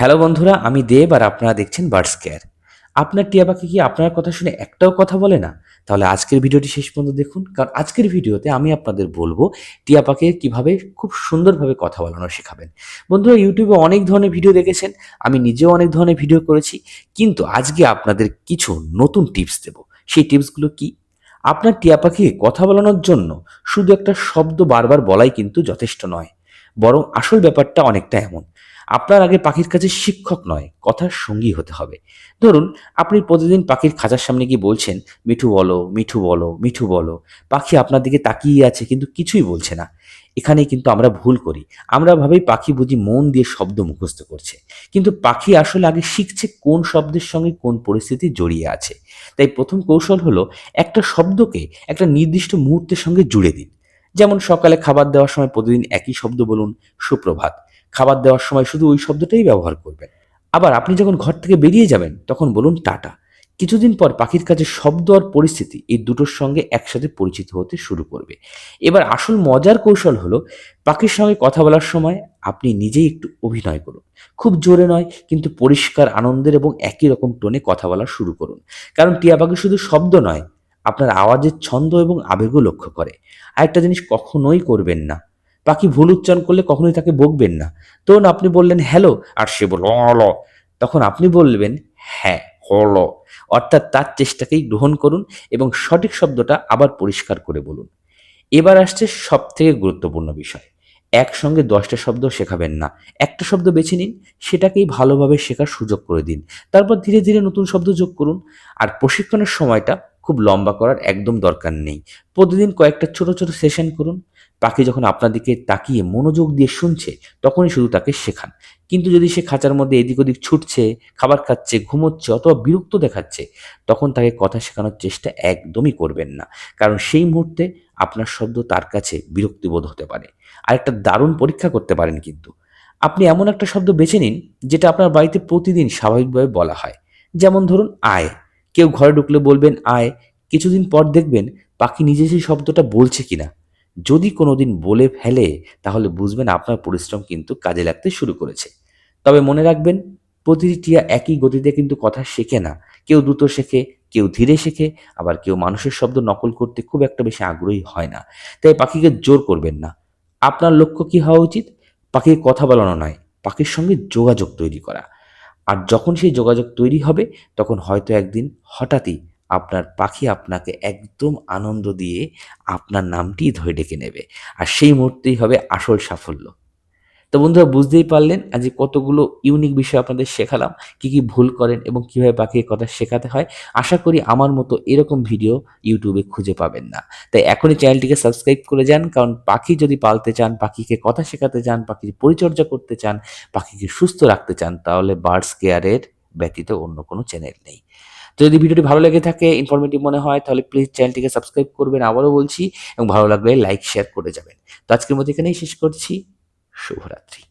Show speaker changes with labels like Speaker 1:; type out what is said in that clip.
Speaker 1: Hello বন্ধুরা, আমি দেব আর আপনারা দেখছেন বার্ডস কেয়ার। আপনার টিয়া পাখি কি আপনার কথা শুনে একটাও কথা বলে না? তাহলে আজকের ভিডিওটি শেষ পর্যন্ত দেখুন, কারণ আজকের ভিডিওতে আমি আপনাদের বলবো টিয়া পাখির কিভাবে খুব সুন্দরভাবে কথা বলানো শেখাবেন। বন্ধুরা, ইউটিউবে অনেক ধরনের ভিডিও দেখেছেন, আমি নিজেও অনেক ধরনের ভিডিও করেছি, কিন্তু আজকে আপনাদের কিছু নতুন টিপস দেব। সেই টিপসগুলো কি? আপনার টিয়া পাখিকে কথা বলানোর জন্য শুধু একটা শব্দ বারবার বলাই কিন্তু যথেষ্ট নয়, বরং আসল ব্যাপারটা অনেকটা এমন: আপনার আগে পাখির কাছে শিক্ষক নয়, কথার সঙ্গী হতে হবে। ধরুন, আপনি প্রতিদিন পাখির খাঁচার সামনে গিয়ে বলছেন, মিঠু বলো, মিঠু বলো, মিঠু বলো। পাখি আপনার দিকে তাকিয়ে আছে কিন্তু কিছুই বলছে না। এখানেই কিন্তু আমরা ভুল করি। আমরা ভাবি পাখি বুঝি মন দিয়ে শব্দ মুখস্থ করছে, কিন্তু পাখি আসলে আগে শিখছে কোন শব্দের সঙ্গে কোন পরিস্থিতি জড়িয়ে আছে। তাই প্রথম কৌশল হলো একটা শব্দকে একটা নির্দিষ্ট মুহূর্তের সঙ্গে জুড়ে দিন। যেমন সকালে খাবার দেওয়ার সময় প্রতিদিন একই শব্দ বলুন, সুপ্রভাত। খাবার দেওয়ার সময় শুধু ওই শব্দটাই ব্যবহার করবেন। আবার আপনি যখন ঘর থেকে বেরিয়ে যাবেন তখন বলুন টাটা। কিছুদিন পর পাখির কাছে শব্দ আর পরিস্থিতি এই দুটোর সঙ্গে একসাথে পরিচিত হতে শুরু করবে। এবার আসল মজার কৌশল হলো, পাখির সঙ্গে কথা বলার সময় আপনি নিজেই একটু অভিনয় করুন। খুব জোরে নয়, কিন্তু পরিষ্কার, আনন্দের এবং একই রকম টোনে কথা বলা শুরু করুন। কারণ টিয়া পাখি শুধু শব্দ নয়, আপনার আওয়াজের ছন্দ এবং আবেগও লক্ষ্য করে। আরেকটা জিনিস কখনোই করবেন না, পাখি ভুল উচ্চারণ করলে কখনোই তাকে বকবেন না। ধরুন আপনি বললেন হ্যালো, আর সে বলল ল, তখন আপনি বলবেন হ্যাঁ, হলো। অর্থাৎ তার চেষ্টাকেই গ্রহণ করুন এবং সঠিক শব্দটা আবার পরিষ্কার করে বলুন। এবার আসছে সব থেকে গুরুত্বপূর্ণ বিষয়: একসঙ্গে 10টা শব্দ শেখাবেন না। একটা শব্দ বেছে নিন, সেটাকেই ভালোভাবে শেখার সুযোগ করে দিন। তারপর ধীরে ধীরে নতুন শব্দ যোগ করুন। আর প্রশিক্ষণের সময়টা খুব লম্বা করার একদম দরকার নেই। প্রতিদিন কয়েকটা ছোট ছোট সেশন করুন। পাখি যখন আপনার দিকে তাকিয়ে মনোযোগ দিয়ে শুনছে, তখনই শুধু তাকে শেখান। কিন্তু যদি সে খাঁচার মধ্যে এদিক ওদিক ছুটছে, খাবার খাচ্ছে, ঘুমোচ্ছে অথবা বিরক্ত দেখাচ্ছে, তখন তাকে কথা শেখানোর চেষ্টা একদমই করবেন না। কারণ সেই মুহূর্তে আপনার শব্দ তার কাছে বিরক্তিবোধ হতে পারে। আরেকটা দারুণ পরীক্ষা করতে পারেন কিন্তু, আপনি এমন একটা শব্দ বেছে নিন যেটা আপনার বাড়িতে প্রতিদিন স্বাভাবিকভাবে বলা হয়। যেমন ধরুন আয়। কেউ ঘরে ঢুকলে বলবেন আয়। কিছুদিন পর দেখবেন পাখি নিজে সেই শব্দটা বলছে কিনা। যদি কোনোদিন বলে ফেলে, তাহলে বুঝবেন আপনার পরিশ্রম কিন্তু কাজে লাগতে শুরু করেছে। তবে মনে রাখবেন, প্রতিটি টিয়া একই গতিতে কিন্তু কথা শেখে না। কেউ দ্রুত শেখে, কেউ ধীরে শেখে, আবার কেউ মানুষের শব্দ নকল করতে খুব একটা বেশি আগ্রহী হয় না। তাই পাখিকে জোর করবেন না। আপনার লক্ষ্য কি হওয়া উচিত? পাখিকে কথা বলানো নয়, পাখির সঙ্গে যোগাযোগ তৈরি করা। আর যখন সেই যোগাযোগ তৈরি হবে, তখন হয়তো একদিন হঠাৎই আপনার পাখি আপনাকে একদম আনন্দ দিয়ে আপনার নামটিই ধরে ডেকে নেবে। আর সেই মুহূর্তেই হবে আসল সাফল্য। তো বন্ধুরা, বুঝতেই পারলেন আজ কতগুলো ইউনিক বিষয় আপনাদের শেখালাম, কি কি ভুল করেন এবং কিভাবে পাখিকে কথা শেখাতে হয়। আশা করি আমার মতো এরকম ভিডিও ইউটিউবে খুঁজে পাবেন না। তাই এখনই চ্যানেলটিকে সাবস্ক্রাইব করে যান, কারণ পাখি যদি পালতে চান, পাখিকে কথা শেখাতে চান, পাখির পরিচর্যা করতে চান, পাখিকে সুস্থ রাখতে চান, তাহলে বার্ডস কেয়ারের ব্যতীত অন্য কোনো চ্যানেল নেই। তো যদি ভিডিওটি ভালো লেগে থাকে, ইনফরমেটিভ মনে হয়, তাহলে প্লিজ চ্যানেলটিকে সাবস্ক্রাইব করবেন, আবারও বলছি, এবং ভালো লাগলে লাইক শেয়ার করে যাবেন। তো আজকের মতো এখানেই শেষ করছি। শুভরাত্রি।